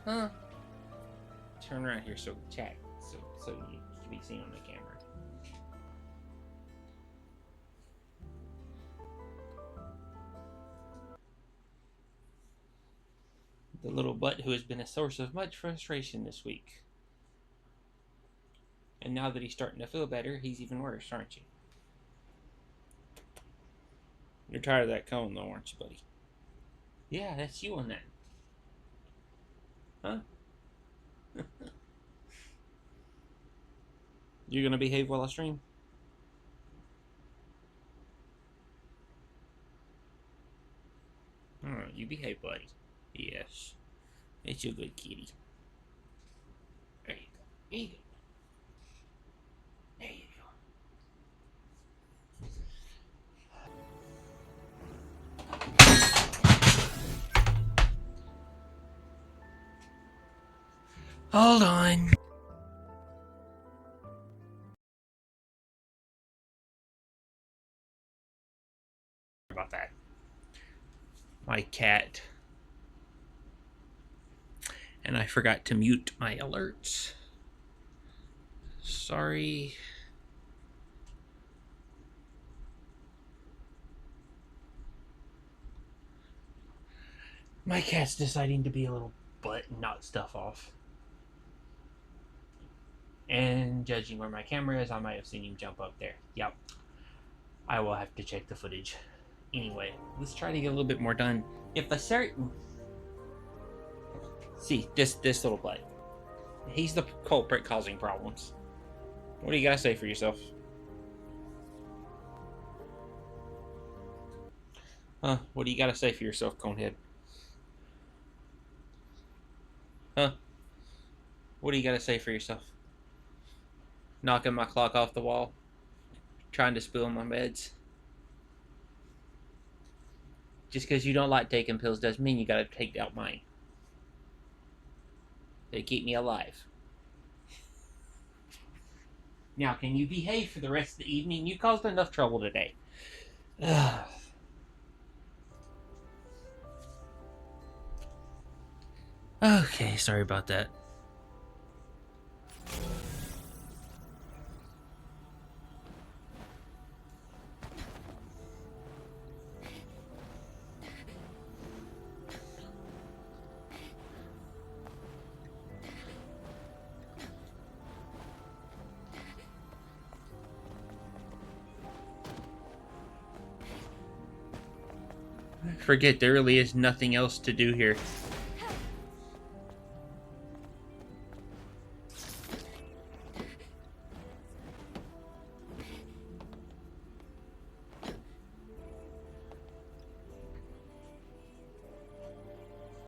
Huh? Turn around here so chat, so you can be seen on the camera. The little butt who has been a source of much frustration this week. And now that he's starting to feel better, he's even worse, aren't you? You're tired of that cone though, aren't you, buddy? Yeah, that's you on that. Huh? You gonna behave while I stream? Alright, you behave, buddy. Yes. It's your good kitty. There you go. There you go. There you go. Hold on. About that. My cat. And I forgot to mute my alerts. Sorry. My cat's deciding to be a little butt and knock stuff off. And judging where my camera is, I might have seen him jump up there. Yep. I will have to check the footage. Anyway, let's try to get a little bit more done. If a certain... See, this little butt. He's the culprit causing problems. What do you gotta say for yourself? Huh? What do you gotta say for yourself, Conehead? Huh? What do you gotta say for yourself? Knocking my clock off the wall? Trying to spill my meds? Just because you don't like taking pills doesn't mean you gotta take out mine. They keep me alive. Now, can you behave for the rest of the evening? You caused enough trouble today. Okay, sorry about that. Forget, there really is nothing else to do here.